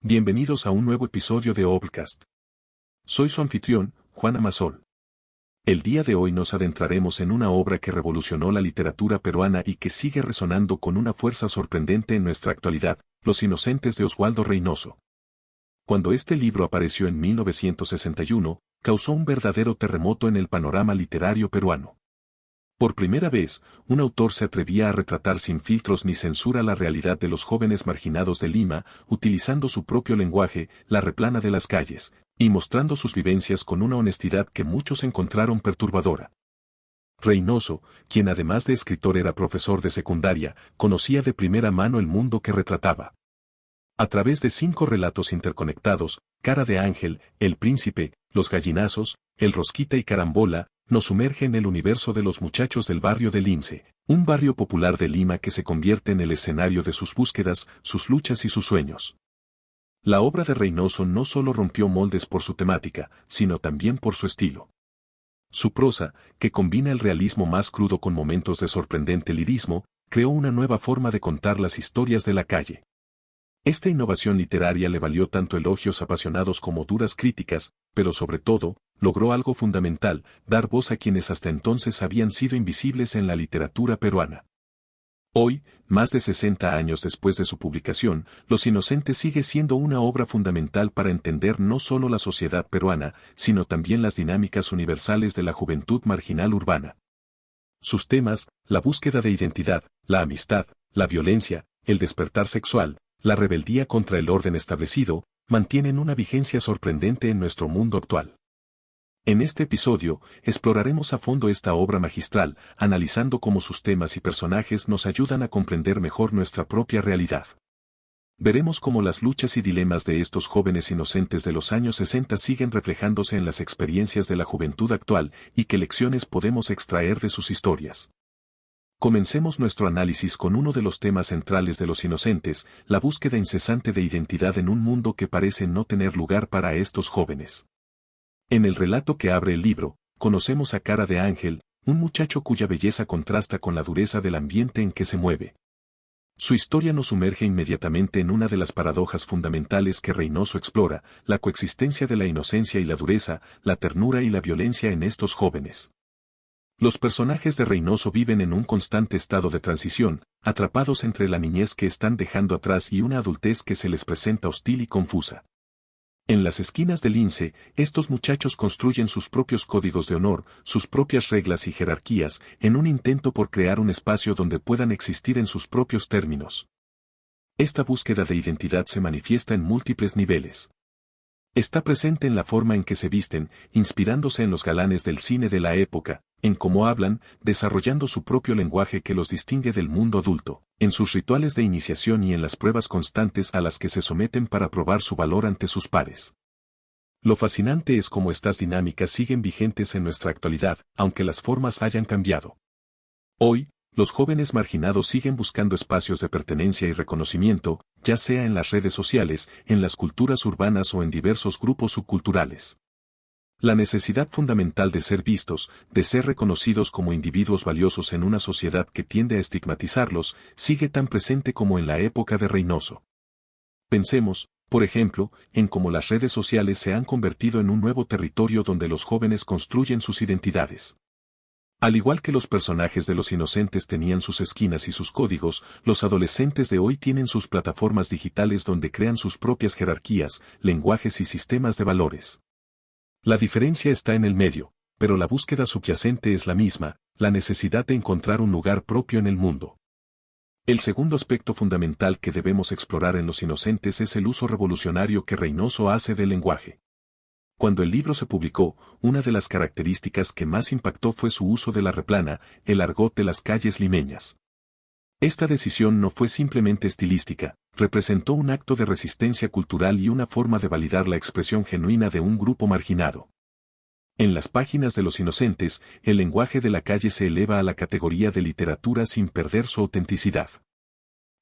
Bienvenidos a un nuevo episodio de Obcast. Soy su anfitrión, Juan Amasol. El día de hoy nos adentraremos en una obra que revolucionó la literatura peruana y que sigue resonando con una fuerza sorprendente en nuestra actualidad, Los Inocentes de Oswaldo Reynoso. Cuando este libro apareció en 1961, causó un verdadero terremoto en el panorama literario peruano. Por primera vez, un autor se atrevía a retratar sin filtros ni censura la realidad de los jóvenes marginados de Lima, utilizando su propio lenguaje, la replana de las calles, y mostrando sus vivencias con una honestidad que muchos encontraron perturbadora. Reynoso, quien además de escritor era profesor de secundaria, conocía de primera mano el mundo que retrataba. A través de 5 relatos interconectados, Cara de Ángel, El Príncipe, Los Gallinazos, El Rosquita y Carambola, nos sumerge en el universo de los muchachos del barrio de Lince, un barrio popular de Lima que se convierte en el escenario de sus búsquedas, sus luchas y sus sueños. La obra de Reynoso no solo rompió moldes por su temática, sino también por su estilo. Su prosa, que combina el realismo más crudo con momentos de sorprendente lirismo, creó una nueva forma de contar las historias de la calle. Esta innovación literaria le valió tanto elogios apasionados como duras críticas, pero sobre todo, logró algo fundamental, dar voz a quienes hasta entonces habían sido invisibles en la literatura peruana. Hoy, más de 60 años después de su publicación, Los Inocentes sigue siendo una obra fundamental para entender no solo la sociedad peruana, sino también las dinámicas universales de la juventud marginal urbana. Sus temas, la búsqueda de identidad, la amistad, la violencia, el despertar sexual, la rebeldía contra el orden establecido, mantienen una vigencia sorprendente en nuestro mundo actual. En este episodio, exploraremos a fondo esta obra magistral, analizando cómo sus temas y personajes nos ayudan a comprender mejor nuestra propia realidad. Veremos cómo las luchas y dilemas de estos jóvenes inocentes de los años 60 siguen reflejándose en las experiencias de la juventud actual y qué lecciones podemos extraer de sus historias. Comencemos nuestro análisis con uno de los temas centrales de Los Inocentes, la búsqueda incesante de identidad en un mundo que parece no tener lugar para estos jóvenes. En el relato que abre el libro, conocemos a Cara de Ángel, un muchacho cuya belleza contrasta con la dureza del ambiente en que se mueve. Su historia nos sumerge inmediatamente en una de las paradojas fundamentales que Reynoso explora, la coexistencia de la inocencia y la dureza, la ternura y la violencia en estos jóvenes. Los personajes de Reynoso viven en un constante estado de transición, atrapados entre la niñez que están dejando atrás y una adultez que se les presenta hostil y confusa. En las esquinas del Lince, estos muchachos construyen sus propios códigos de honor, sus propias reglas y jerarquías, en un intento por crear un espacio donde puedan existir en sus propios términos. Esta búsqueda de identidad se manifiesta en múltiples niveles. Está presente en la forma en que se visten, inspirándose en los galanes del cine de la época, en cómo hablan, desarrollando su propio lenguaje que los distingue del mundo adulto, en sus rituales de iniciación y en las pruebas constantes a las que se someten para probar su valor ante sus pares. Lo fascinante es cómo estas dinámicas siguen vigentes en nuestra actualidad, aunque las formas hayan cambiado. Hoy, los jóvenes marginados siguen buscando espacios de pertenencia y reconocimiento, ya sea en las redes sociales, en las culturas urbanas o en diversos grupos subculturales. La necesidad fundamental de ser vistos, de ser reconocidos como individuos valiosos en una sociedad que tiende a estigmatizarlos, sigue tan presente como en la época de Reynoso. Pensemos, por ejemplo, en cómo las redes sociales se han convertido en un nuevo territorio donde los jóvenes construyen sus identidades. Al igual que los personajes de Los Inocentes tenían sus esquinas y sus códigos, los adolescentes de hoy tienen sus plataformas digitales donde crean sus propias jerarquías, lenguajes y sistemas de valores. La diferencia está en el medio, pero la búsqueda subyacente es la misma, la necesidad de encontrar un lugar propio en el mundo. El segundo aspecto fundamental que debemos explorar en Los Inocentes es el uso revolucionario que Reynoso hace del lenguaje. Cuando el libro se publicó, una de las características que más impactó fue su uso de la replana, el argot de las calles limeñas. Esta decisión no fue simplemente estilística, representó un acto de resistencia cultural y una forma de validar la expresión genuina de un grupo marginado. En las páginas de Los Inocentes, el lenguaje de la calle se eleva a la categoría de literatura sin perder su autenticidad.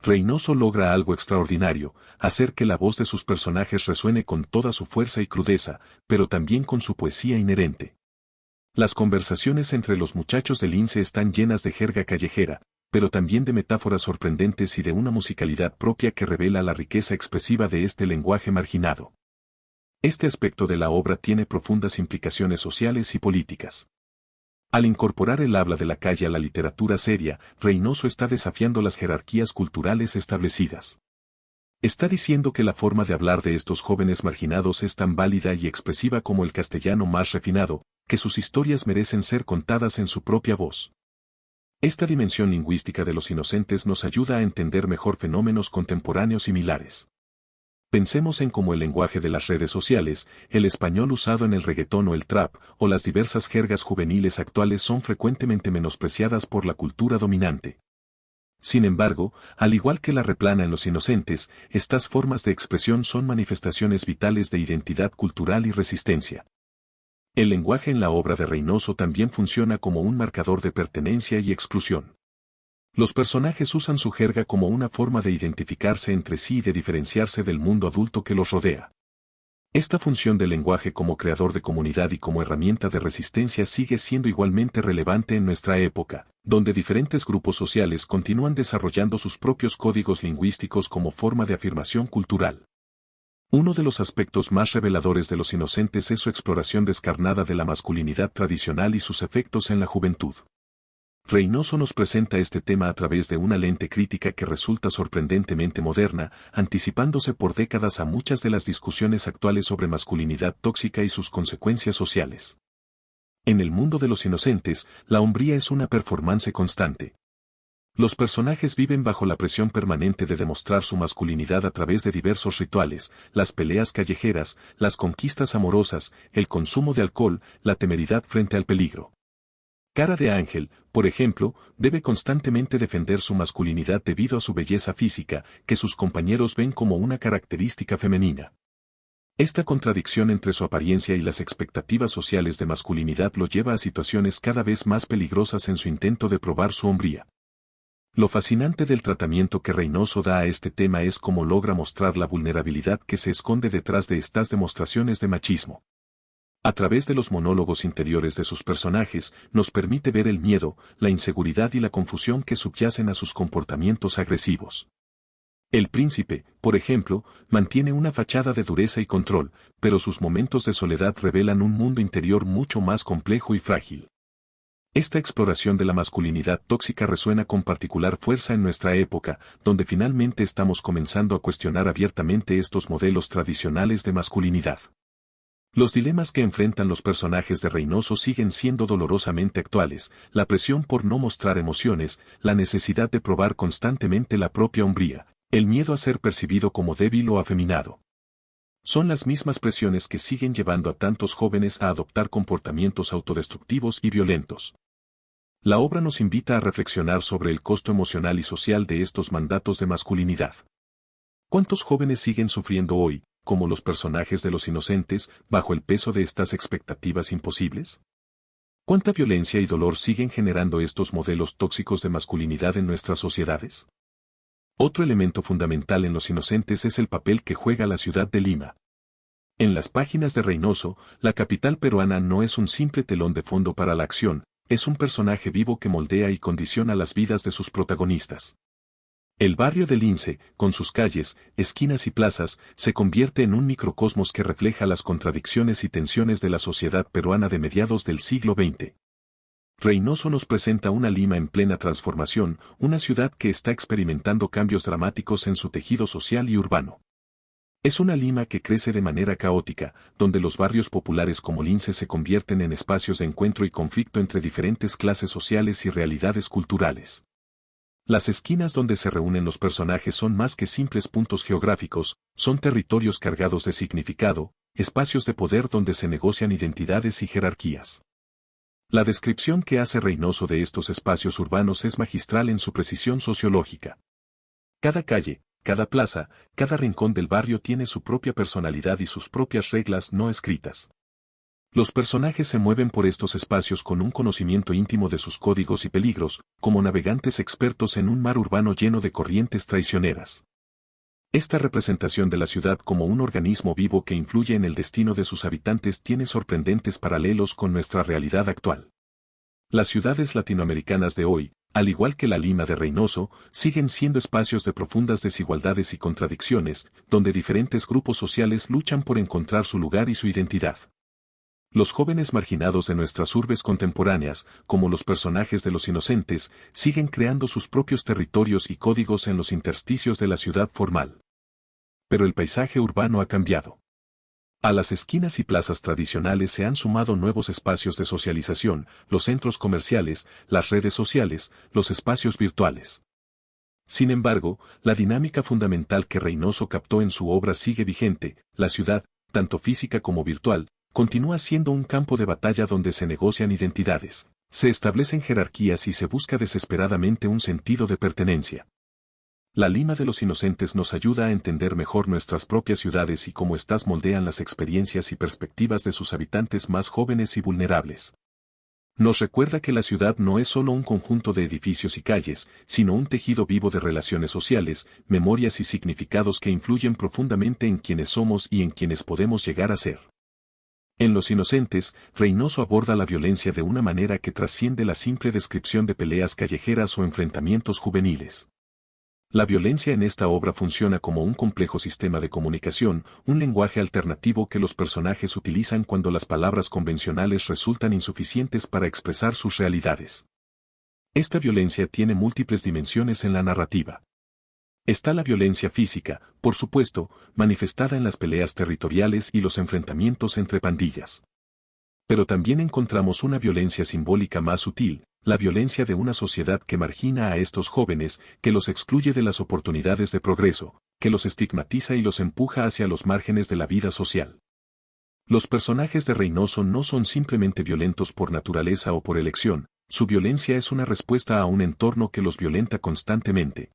Reynoso logra algo extraordinario, hacer que la voz de sus personajes resuene con toda su fuerza y crudeza, pero también con su poesía inherente. Las conversaciones entre los muchachos del Lince están llenas de jerga callejera, pero también de metáforas sorprendentes y de una musicalidad propia que revela la riqueza expresiva de este lenguaje marginado. Este aspecto de la obra tiene profundas implicaciones sociales y políticas. Al incorporar el habla de la calle a la literatura seria, Reynoso está desafiando las jerarquías culturales establecidas. Está diciendo que la forma de hablar de estos jóvenes marginados es tan válida y expresiva como el castellano más refinado, que sus historias merecen ser contadas en su propia voz. Esta dimensión lingüística de Los Inocentes nos ayuda a entender mejor fenómenos contemporáneos similares. Pensemos en cómo el lenguaje de las redes sociales, el español usado en el reggaetón o el trap, o las diversas jergas juveniles actuales son frecuentemente menospreciadas por la cultura dominante. Sin embargo, al igual que la replana en Los Inocentes, estas formas de expresión son manifestaciones vitales de identidad cultural y resistencia. El lenguaje en la obra de Reynoso también funciona como un marcador de pertenencia y exclusión. Los personajes usan su jerga como una forma de identificarse entre sí y de diferenciarse del mundo adulto que los rodea. Esta función del lenguaje como creador de comunidad y como herramienta de resistencia sigue siendo igualmente relevante en nuestra época, donde diferentes grupos sociales continúan desarrollando sus propios códigos lingüísticos como forma de afirmación cultural. Uno de los aspectos más reveladores de Los Inocentes es su exploración descarnada de la masculinidad tradicional y sus efectos en la juventud. Reynoso nos presenta este tema a través de una lente crítica que resulta sorprendentemente moderna, anticipándose por décadas a muchas de las discusiones actuales sobre masculinidad tóxica y sus consecuencias sociales. En el mundo de Los Inocentes, la hombría es una performance constante. Los personajes viven bajo la presión permanente de demostrar su masculinidad a través de diversos rituales, las peleas callejeras, las conquistas amorosas, el consumo de alcohol, la temeridad frente al peligro. Cara de Ángel, por ejemplo, debe constantemente defender su masculinidad debido a su belleza física, que sus compañeros ven como una característica femenina. Esta contradicción entre su apariencia y las expectativas sociales de masculinidad lo lleva a situaciones cada vez más peligrosas en su intento de probar su hombría. Lo fascinante del tratamiento que Reynoso da a este tema es cómo logra mostrar la vulnerabilidad que se esconde detrás de estas demostraciones de machismo. A través de los monólogos interiores de sus personajes, nos permite ver el miedo, la inseguridad y la confusión que subyacen a sus comportamientos agresivos. El príncipe, por ejemplo, mantiene una fachada de dureza y control, pero sus momentos de soledad revelan un mundo interior mucho más complejo y frágil. Esta exploración de la masculinidad tóxica resuena con particular fuerza en nuestra época, donde finalmente estamos comenzando a cuestionar abiertamente estos modelos tradicionales de masculinidad. Los dilemas que enfrentan los personajes de Reynoso siguen siendo dolorosamente actuales, la presión por no mostrar emociones, la necesidad de probar constantemente la propia hombría, el miedo a ser percibido como débil o afeminado. Son las mismas presiones que siguen llevando a tantos jóvenes a adoptar comportamientos autodestructivos y violentos. La obra nos invita a reflexionar sobre el costo emocional y social de estos mandatos de masculinidad. ¿Cuántos jóvenes siguen sufriendo hoy, como los personajes de Los Inocentes, bajo el peso de estas expectativas imposibles? ¿Cuánta violencia y dolor siguen generando estos modelos tóxicos de masculinidad en nuestras sociedades? Otro elemento fundamental en Los Inocentes es el papel que juega la ciudad de Lima. En las páginas de Reynoso, la capital peruana no es un simple telón de fondo para la acción, es un personaje vivo que moldea y condiciona las vidas de sus protagonistas. El barrio de Lince, con sus calles, esquinas y plazas, se convierte en un microcosmos que refleja las contradicciones y tensiones de la sociedad peruana de mediados del siglo XX. Reynoso nos presenta una Lima en plena transformación, una ciudad que está experimentando cambios dramáticos en su tejido social y urbano. Es una Lima que crece de manera caótica, donde los barrios populares como Lince se convierten en espacios de encuentro y conflicto entre diferentes clases sociales y realidades culturales. Las esquinas donde se reúnen los personajes son más que simples puntos geográficos, son territorios cargados de significado, espacios de poder donde se negocian identidades y jerarquías. La descripción que hace Reynoso de estos espacios urbanos es magistral en su precisión sociológica. Cada calle, cada plaza, cada rincón del barrio tiene su propia personalidad y sus propias reglas no escritas. Los personajes se mueven por estos espacios con un conocimiento íntimo de sus códigos y peligros, como navegantes expertos en un mar urbano lleno de corrientes traicioneras. Esta representación de la ciudad como un organismo vivo que influye en el destino de sus habitantes tiene sorprendentes paralelos con nuestra realidad actual. Las ciudades latinoamericanas de hoy, al igual que la Lima de Reynoso, siguen siendo espacios de profundas desigualdades y contradicciones, donde diferentes grupos sociales luchan por encontrar su lugar y su identidad. Los jóvenes marginados de nuestras urbes contemporáneas, como los personajes de Los Inocentes, siguen creando sus propios territorios y códigos en los intersticios de la ciudad formal. Pero el paisaje urbano ha cambiado. A las esquinas y plazas tradicionales se han sumado nuevos espacios de socialización, los centros comerciales, las redes sociales, los espacios virtuales. Sin embargo, la dinámica fundamental que Reynoso captó en su obra sigue vigente: la ciudad, tanto física como virtual, continúa siendo un campo de batalla donde se negocian identidades, se establecen jerarquías y se busca desesperadamente un sentido de pertenencia. La Lima de los Inocentes nos ayuda a entender mejor nuestras propias ciudades y cómo éstas moldean las experiencias y perspectivas de sus habitantes más jóvenes y vulnerables. Nos recuerda que la ciudad no es solo un conjunto de edificios y calles, sino un tejido vivo de relaciones sociales, memorias y significados que influyen profundamente en quienes somos y en quienes podemos llegar a ser. En Los Inocentes, Reynoso aborda la violencia de una manera que trasciende la simple descripción de peleas callejeras o enfrentamientos juveniles. La violencia en esta obra funciona como un complejo sistema de comunicación, un lenguaje alternativo que los personajes utilizan cuando las palabras convencionales resultan insuficientes para expresar sus realidades. Esta violencia tiene múltiples dimensiones en la narrativa. Está la violencia física, por supuesto, manifestada en las peleas territoriales y los enfrentamientos entre pandillas. Pero también encontramos una violencia simbólica más sutil, la violencia de una sociedad que margina a estos jóvenes, que los excluye de las oportunidades de progreso, que los estigmatiza y los empuja hacia los márgenes de la vida social. Los personajes de Reynoso no son simplemente violentos por naturaleza o por elección, su violencia es una respuesta a un entorno que los violenta constantemente.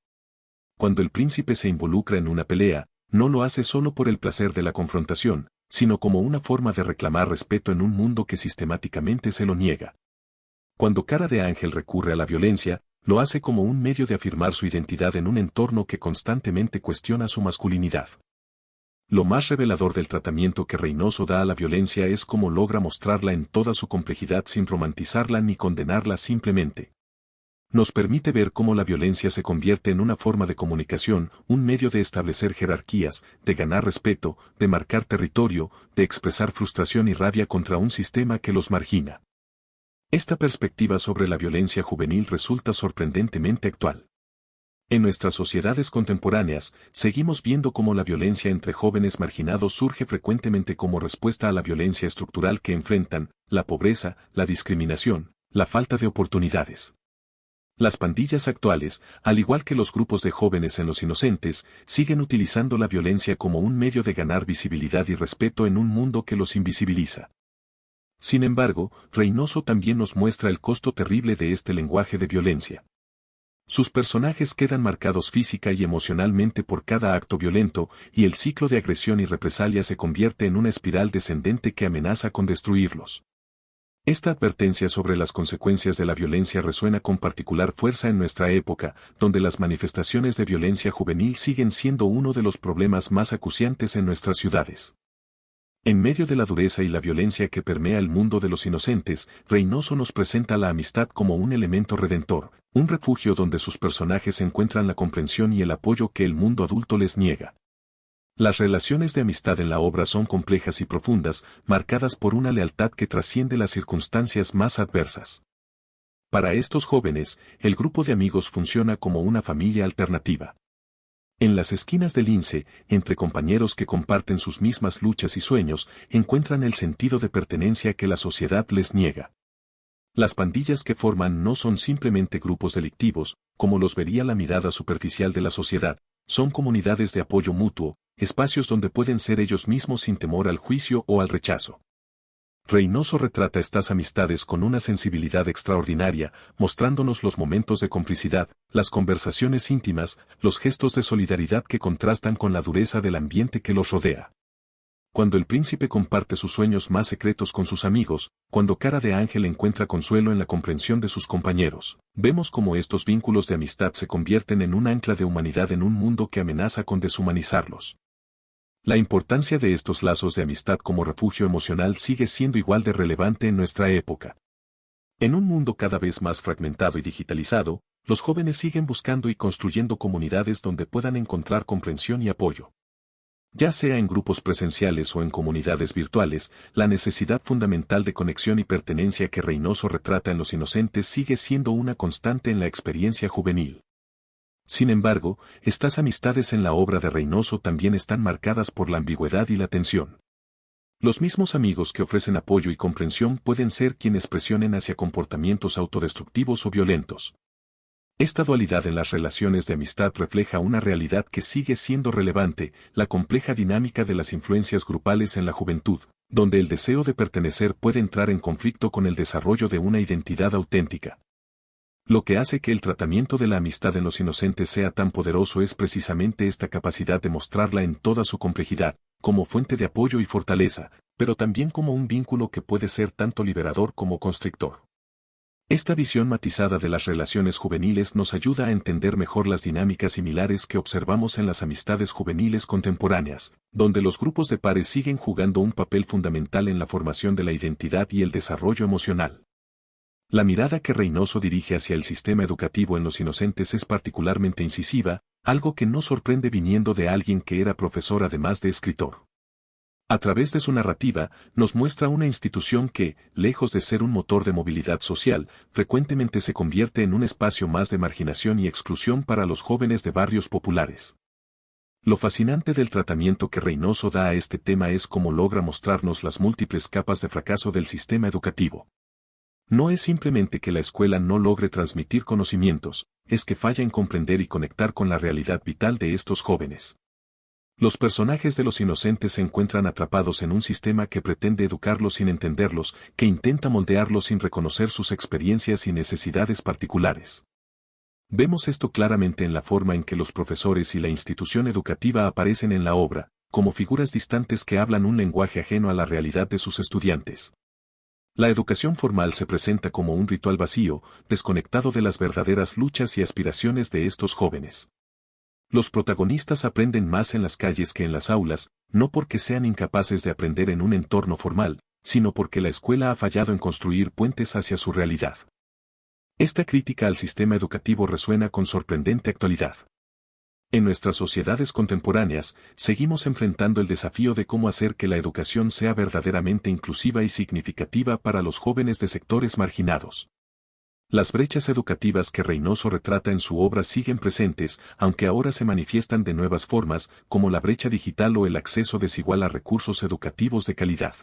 Cuando el príncipe se involucra en una pelea, no lo hace solo por el placer de la confrontación, sino como una forma de reclamar respeto en un mundo que sistemáticamente se lo niega. Cuando Cara de Ángel recurre a la violencia, lo hace como un medio de afirmar su identidad en un entorno que constantemente cuestiona su masculinidad. Lo más revelador del tratamiento que Reynoso da a la violencia es cómo logra mostrarla en toda su complejidad sin romantizarla ni condenarla simplemente. Nos permite ver cómo la violencia se convierte en una forma de comunicación, un medio de establecer jerarquías, de ganar respeto, de marcar territorio, de expresar frustración y rabia contra un sistema que los margina. Esta perspectiva sobre la violencia juvenil resulta sorprendentemente actual. En nuestras sociedades contemporáneas, seguimos viendo cómo la violencia entre jóvenes marginados surge frecuentemente como respuesta a la violencia estructural que enfrentan, la pobreza, la discriminación, la falta de oportunidades. Las pandillas actuales, al igual que los grupos de jóvenes en Los Inocentes, siguen utilizando la violencia como un medio de ganar visibilidad y respeto en un mundo que los invisibiliza. Sin embargo, Reynoso también nos muestra el costo terrible de este lenguaje de violencia. Sus personajes quedan marcados física y emocionalmente por cada acto violento, y el ciclo de agresión y represalia se convierte en una espiral descendente que amenaza con destruirlos. Esta advertencia sobre las consecuencias de la violencia resuena con particular fuerza en nuestra época, donde las manifestaciones de violencia juvenil siguen siendo uno de los problemas más acuciantes en nuestras ciudades. En medio de la dureza y la violencia que permea el mundo de Los Inocentes, Reynoso nos presenta la amistad como un elemento redentor, un refugio donde sus personajes encuentran la comprensión y el apoyo que el mundo adulto les niega. Las relaciones de amistad en la obra son complejas y profundas, marcadas por una lealtad que trasciende las circunstancias más adversas. Para estos jóvenes, el grupo de amigos funciona como una familia alternativa. En las esquinas del lince, entre compañeros que comparten sus mismas luchas y sueños, encuentran el sentido de pertenencia que la sociedad les niega. Las pandillas que forman no son simplemente grupos delictivos, como los vería la mirada superficial de la sociedad, son comunidades de apoyo mutuo, espacios donde pueden ser ellos mismos sin temor al juicio o al rechazo. Reynoso retrata estas amistades con una sensibilidad extraordinaria, mostrándonos los momentos de complicidad, las conversaciones íntimas, los gestos de solidaridad que contrastan con la dureza del ambiente que los rodea. Cuando el príncipe comparte sus sueños más secretos con sus amigos, cuando Cara de Ángel encuentra consuelo en la comprensión de sus compañeros, vemos cómo estos vínculos de amistad se convierten en un ancla de humanidad en un mundo que amenaza con deshumanizarlos. La importancia de estos lazos de amistad como refugio emocional sigue siendo igual de relevante en nuestra época. En un mundo cada vez más fragmentado y digitalizado, Los jóvenes siguen buscando y construyendo comunidades donde puedan encontrar comprensión y apoyo. Ya sea en grupos presenciales o en comunidades virtuales, la necesidad fundamental de conexión y pertenencia que Reynoso retrata en Los Inocentes sigue siendo una constante en la experiencia juvenil. Sin embargo, estas amistades en la obra de Reynoso también están marcadas por la ambigüedad y la tensión. Los mismos amigos que ofrecen apoyo y comprensión pueden ser quienes presionen hacia comportamientos autodestructivos o violentos. Esta dualidad en las relaciones de amistad refleja una realidad que sigue siendo relevante, la compleja dinámica de las influencias grupales en la juventud, donde el deseo de pertenecer puede entrar en conflicto con el desarrollo de una identidad auténtica. Lo que hace que el tratamiento de la amistad en Los Inocentes sea tan poderoso es precisamente esta capacidad de mostrarla en toda su complejidad, como fuente de apoyo y fortaleza, pero también como un vínculo que puede ser tanto liberador como constrictor. Esta visión matizada de las relaciones juveniles nos ayuda a entender mejor las dinámicas similares que observamos en las amistades juveniles contemporáneas, donde los grupos de pares siguen jugando un papel fundamental en la formación de la identidad y el desarrollo emocional. La mirada que Reynoso dirige hacia el sistema educativo en Los Inocentes es particularmente incisiva, algo que no sorprende viniendo de alguien que era profesor además de escritor. A través de su narrativa, nos muestra una institución que, lejos de ser un motor de movilidad social, frecuentemente se convierte en un espacio más de marginación y exclusión para los jóvenes de barrios populares. Lo fascinante del tratamiento que Reynoso da a este tema es cómo logra mostrarnos las múltiples capas de fracaso del sistema educativo. No es simplemente que la escuela no logre transmitir conocimientos, es que falla en comprender y conectar con la realidad vital de estos jóvenes. Los personajes de Los Inocentes se encuentran atrapados en un sistema que pretende educarlos sin entenderlos, que intenta moldearlos sin reconocer sus experiencias y necesidades particulares. Vemos esto claramente en la forma en que los profesores y la institución educativa aparecen en la obra, como figuras distantes que hablan un lenguaje ajeno a la realidad de sus estudiantes. La educación formal se presenta como un ritual vacío, desconectado de las verdaderas luchas y aspiraciones de estos jóvenes. Los protagonistas aprenden más en las calles que en las aulas, no porque sean incapaces de aprender en un entorno formal, sino porque la escuela ha fallado en construir puentes hacia su realidad. Esta crítica al sistema educativo resuena con sorprendente actualidad. En nuestras sociedades contemporáneas, seguimos enfrentando el desafío de cómo hacer que la educación sea verdaderamente inclusiva y significativa para los jóvenes de sectores marginados. Las brechas educativas que Reynoso retrata en su obra siguen presentes, aunque ahora se manifiestan de nuevas formas, como la brecha digital o el acceso desigual a recursos educativos de calidad.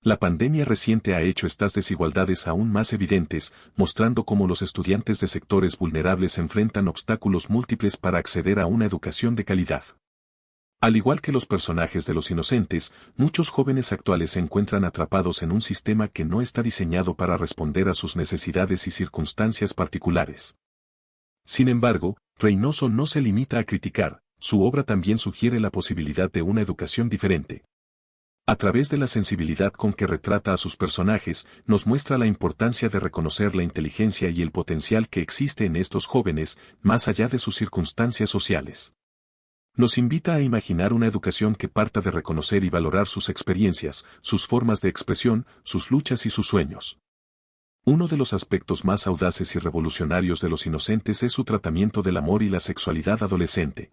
La pandemia reciente ha hecho estas desigualdades aún más evidentes, mostrando cómo los estudiantes de sectores vulnerables enfrentan obstáculos múltiples para acceder a una educación de calidad. Al igual que los personajes de Los Inocentes, muchos jóvenes actuales se encuentran atrapados en un sistema que no está diseñado para responder a sus necesidades y circunstancias particulares. Sin embargo, Reynoso no se limita a criticar, su obra también sugiere la posibilidad de una educación diferente. A través de la sensibilidad con que retrata a sus personajes, nos muestra la importancia de reconocer la inteligencia y el potencial que existe en estos jóvenes, más allá de sus circunstancias sociales. Nos invita a imaginar una educación que parta de reconocer y valorar sus experiencias, sus formas de expresión, sus luchas y sus sueños. Uno de los aspectos más audaces y revolucionarios de Los Inocentes es su tratamiento del amor y la sexualidad adolescente.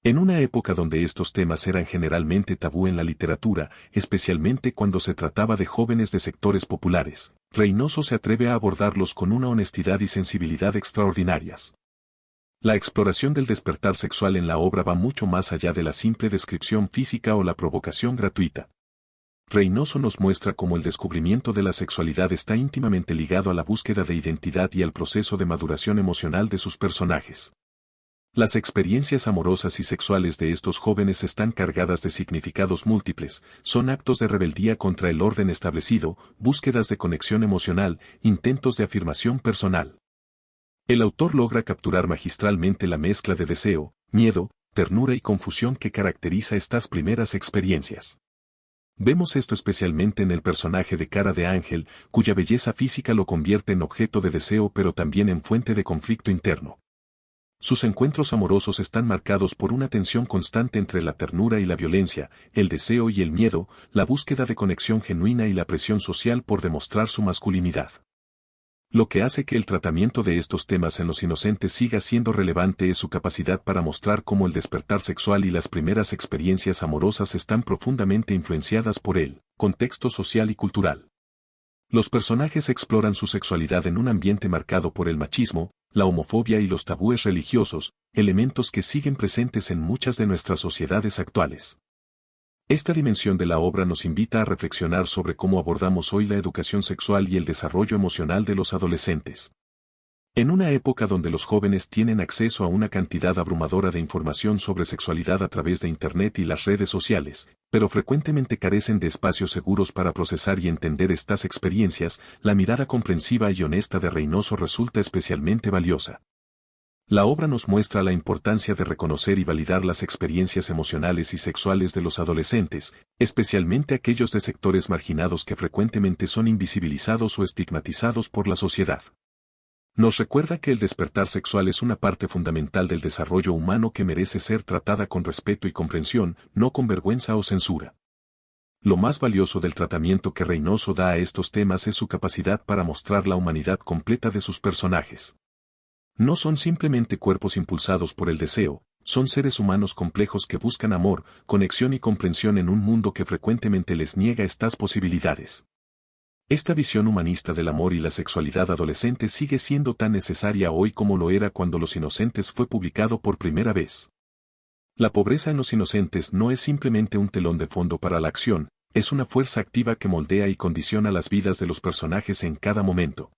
En una época donde estos temas eran generalmente tabú en la literatura, especialmente cuando se trataba de jóvenes de sectores populares, Reynoso se atreve a abordarlos con una honestidad y sensibilidad extraordinarias. La exploración del despertar sexual en la obra va mucho más allá de la simple descripción física o la provocación gratuita. Reynoso nos muestra cómo el descubrimiento de la sexualidad está íntimamente ligado a la búsqueda de identidad y al proceso de maduración emocional de sus personajes. Las experiencias amorosas y sexuales de estos jóvenes están cargadas de significados múltiples, son actos de rebeldía contra el orden establecido, búsquedas de conexión emocional, intentos de afirmación personal. El autor logra capturar magistralmente la mezcla de deseo, miedo, ternura y confusión que caracteriza estas primeras experiencias. Vemos esto especialmente en el personaje de Cara de Ángel, cuya belleza física lo convierte en objeto de deseo pero también en fuente de conflicto interno. Sus encuentros amorosos están marcados por una tensión constante entre la ternura y la violencia, el deseo y el miedo, la búsqueda de conexión genuina y la presión social por demostrar su masculinidad. Lo que hace que el tratamiento de estos temas en los inocentes siga siendo relevante es su capacidad para mostrar cómo el despertar sexual y las primeras experiencias amorosas están profundamente influenciadas por el contexto social y cultural. Los personajes exploran su sexualidad en un ambiente marcado por el machismo, la homofobia y los tabúes religiosos, elementos que siguen presentes en muchas de nuestras sociedades actuales. Esta dimensión de la obra nos invita a reflexionar sobre cómo abordamos hoy la educación sexual y el desarrollo emocional de los adolescentes. En una época donde los jóvenes tienen acceso a una cantidad abrumadora de información sobre sexualidad a través de Internet y las redes sociales, pero frecuentemente carecen de espacios seguros para procesar y entender estas experiencias, la mirada comprensiva y honesta de Reynoso resulta especialmente valiosa. La obra nos muestra la importancia de reconocer y validar las experiencias emocionales y sexuales de los adolescentes, especialmente aquellos de sectores marginados que frecuentemente son invisibilizados o estigmatizados por la sociedad. Nos recuerda que el despertar sexual es una parte fundamental del desarrollo humano que merece ser tratada con respeto y comprensión, no con vergüenza o censura. Lo más valioso del tratamiento que Reynoso da a estos temas es su capacidad para mostrar la humanidad completa de sus personajes. No son simplemente cuerpos impulsados por el deseo, son seres humanos complejos que buscan amor, conexión y comprensión en un mundo que frecuentemente les niega estas posibilidades. Esta visión humanista del amor y la sexualidad adolescente sigue siendo tan necesaria hoy como lo era cuando Los Inocentes fue publicado por primera vez. La pobreza en Los Inocentes no es simplemente un telón de fondo para la acción, es una fuerza activa que moldea y condiciona las vidas de los personajes en cada momento.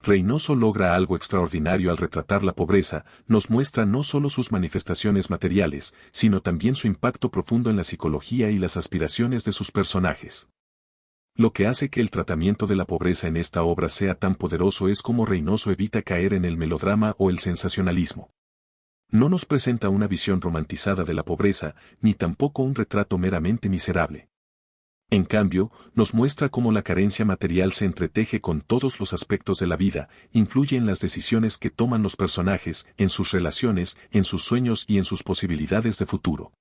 Reynoso logra algo extraordinario al retratar la pobreza, nos muestra no solo sus manifestaciones materiales, sino también su impacto profundo en la psicología y las aspiraciones de sus personajes. Lo que hace que el tratamiento de la pobreza en esta obra sea tan poderoso es cómo Reynoso evita caer en el melodrama o el sensacionalismo. No nos presenta una visión romantizada de la pobreza, ni tampoco un retrato meramente miserable. En cambio, nos muestra cómo la carencia material se entreteje con todos los aspectos de la vida, influye en las decisiones que toman los personajes, en sus relaciones, en sus sueños y en sus posibilidades de futuro.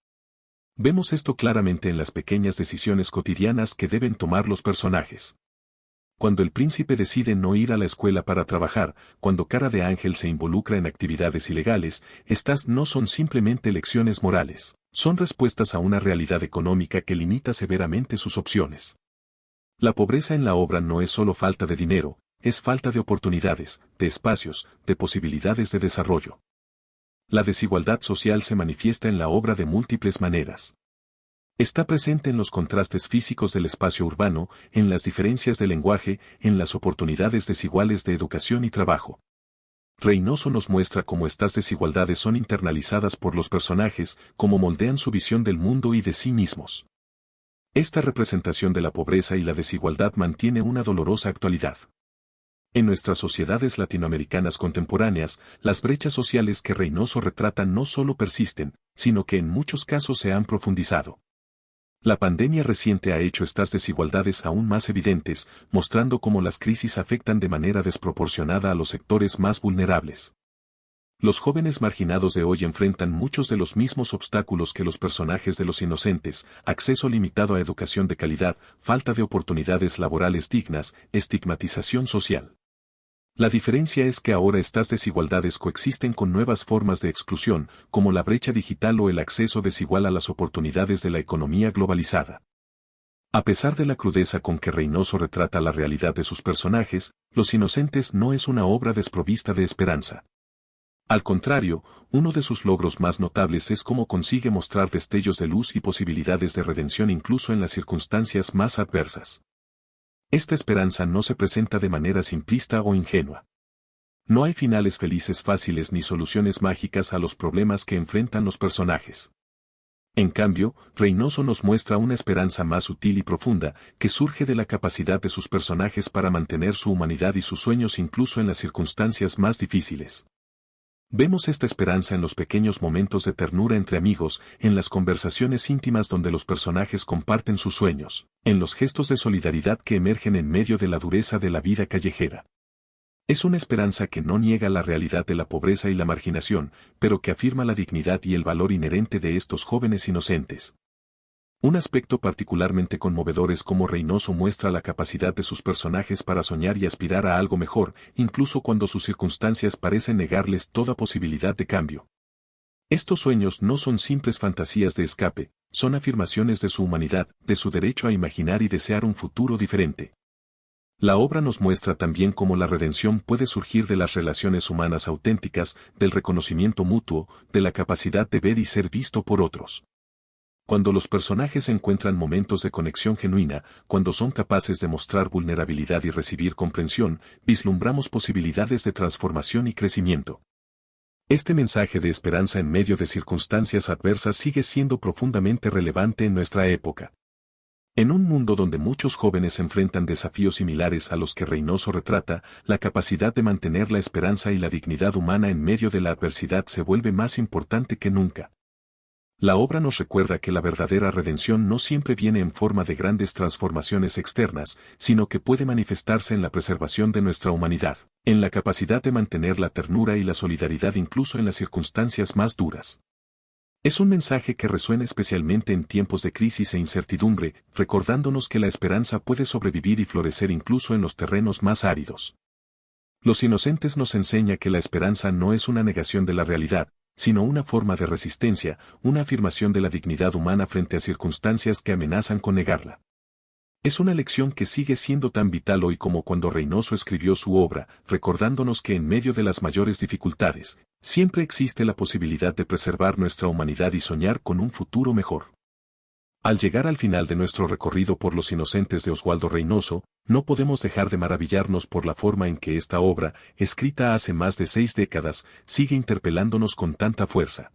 Vemos esto claramente en las pequeñas decisiones cotidianas que deben tomar los personajes. Cuando el príncipe decide no ir a la escuela para trabajar, cuando Cara de Ángel se involucra en actividades ilegales, estas no son simplemente lecciones morales, son respuestas a una realidad económica que limita severamente sus opciones. La pobreza en la obra no es solo falta de dinero, es falta de oportunidades, de espacios, de posibilidades de desarrollo. La desigualdad social se manifiesta en la obra de múltiples maneras. Está presente en los contrastes físicos del espacio urbano, en las diferencias de lenguaje, en las oportunidades desiguales de educación y trabajo. Reynoso nos muestra cómo estas desigualdades son internalizadas por los personajes, cómo moldean su visión del mundo y de sí mismos. Esta representación de la pobreza y la desigualdad mantiene una dolorosa actualidad. En nuestras sociedades latinoamericanas contemporáneas, las brechas sociales que Reynoso retrata no solo persisten, sino que en muchos casos se han profundizado. La pandemia reciente ha hecho estas desigualdades aún más evidentes, mostrando cómo las crisis afectan de manera desproporcionada a los sectores más vulnerables. Los jóvenes marginados de hoy enfrentan muchos de los mismos obstáculos que los personajes de Los Inocentes: acceso limitado a educación de calidad, falta de oportunidades laborales dignas, estigmatización social. La diferencia es que ahora estas desigualdades coexisten con nuevas formas de exclusión, como la brecha digital o el acceso desigual a las oportunidades de la economía globalizada. A pesar de la crudeza con que Reynoso retrata la realidad de sus personajes, Los Inocentes no es una obra desprovista de esperanza. Al contrario, uno de sus logros más notables es cómo consigue mostrar destellos de luz y posibilidades de redención incluso en las circunstancias más adversas. Esta esperanza no se presenta de manera simplista o ingenua. No hay finales felices fáciles ni soluciones mágicas a los problemas que enfrentan los personajes. En cambio, Reynoso nos muestra una esperanza más sutil y profunda, que surge de la capacidad de sus personajes para mantener su humanidad y sus sueños incluso en las circunstancias más difíciles. Vemos esta esperanza en los pequeños momentos de ternura entre amigos, en las conversaciones íntimas donde los personajes comparten sus sueños, en los gestos de solidaridad que emergen en medio de la dureza de la vida callejera. Es una esperanza que no niega la realidad de la pobreza y la marginación, pero que afirma la dignidad y el valor inherente de estos jóvenes inocentes. Un aspecto particularmente conmovedor es cómo Reynoso muestra la capacidad de sus personajes para soñar y aspirar a algo mejor, incluso cuando sus circunstancias parecen negarles toda posibilidad de cambio. Estos sueños no son simples fantasías de escape, son afirmaciones de su humanidad, de su derecho a imaginar y desear un futuro diferente. La obra nos muestra también cómo la redención puede surgir de las relaciones humanas auténticas, del reconocimiento mutuo, de la capacidad de ver y ser visto por otros. Cuando los personajes encuentran momentos de conexión genuina, cuando son capaces de mostrar vulnerabilidad y recibir comprensión, vislumbramos posibilidades de transformación y crecimiento. Este mensaje de esperanza en medio de circunstancias adversas sigue siendo profundamente relevante en nuestra época. En un mundo donde muchos jóvenes enfrentan desafíos similares a los que Reynoso retrata, la capacidad de mantener la esperanza y la dignidad humana en medio de la adversidad se vuelve más importante que nunca. La obra nos recuerda que la verdadera redención no siempre viene en forma de grandes transformaciones externas, sino que puede manifestarse en la preservación de nuestra humanidad, en la capacidad de mantener la ternura y la solidaridad incluso en las circunstancias más duras. Es un mensaje que resuena especialmente en tiempos de crisis e incertidumbre, recordándonos que la esperanza puede sobrevivir y florecer incluso en los terrenos más áridos. Los Inocentes nos enseña que la esperanza no es una negación de la realidad, sino una forma de resistencia, una afirmación de la dignidad humana frente a circunstancias que amenazan con negarla. Es una lección que sigue siendo tan vital hoy como cuando Reynoso escribió su obra, recordándonos que en medio de las mayores dificultades, siempre existe la posibilidad de preservar nuestra humanidad y soñar con un futuro mejor. Al llegar al final de nuestro recorrido por Los Inocentes de Oswaldo Reynoso, no podemos dejar de maravillarnos por la forma en que esta obra, escrita hace más de 6 décadas, sigue interpelándonos con tanta fuerza.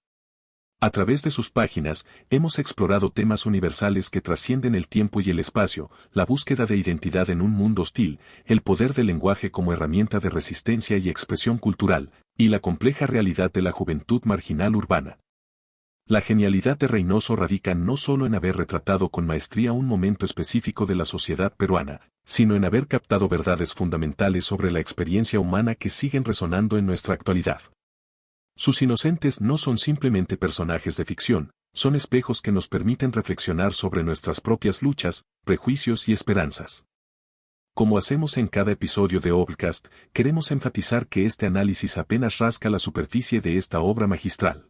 A través de sus páginas, hemos explorado temas universales que trascienden el tiempo y el espacio, la búsqueda de identidad en un mundo hostil, el poder del lenguaje como herramienta de resistencia y expresión cultural, y la compleja realidad de la juventud marginal urbana. La genialidad de Reynoso radica no solo en haber retratado con maestría un momento específico de la sociedad peruana, sino en haber captado verdades fundamentales sobre la experiencia humana que siguen resonando en nuestra actualidad. Sus Inocentes no son simplemente personajes de ficción, son espejos que nos permiten reflexionar sobre nuestras propias luchas, prejuicios y esperanzas. Como hacemos en cada episodio de Obcast, queremos enfatizar que este análisis apenas rasca la superficie de esta obra magistral.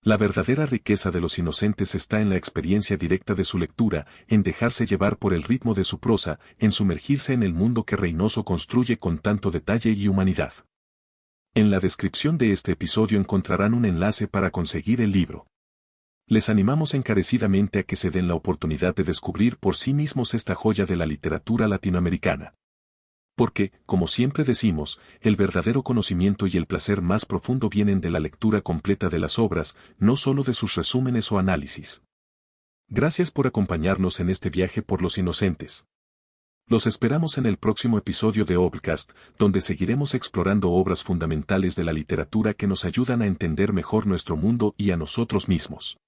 La verdadera riqueza de Los Inocentes está en la experiencia directa de su lectura, en dejarse llevar por el ritmo de su prosa, en sumergirse en el mundo que Reynoso construye con tanto detalle y humanidad. En la descripción de este episodio encontrarán un enlace para conseguir el libro. Les animamos encarecidamente a que se den la oportunidad de descubrir por sí mismos esta joya de la literatura latinoamericana. Porque, como siempre decimos, el verdadero conocimiento y el placer más profundo vienen de la lectura completa de las obras, no solo de sus resúmenes o análisis. Gracias por acompañarnos en este viaje por Los Inocentes. Los esperamos en el próximo episodio de Obcast, donde seguiremos explorando obras fundamentales de la literatura que nos ayudan a entender mejor nuestro mundo y a nosotros mismos.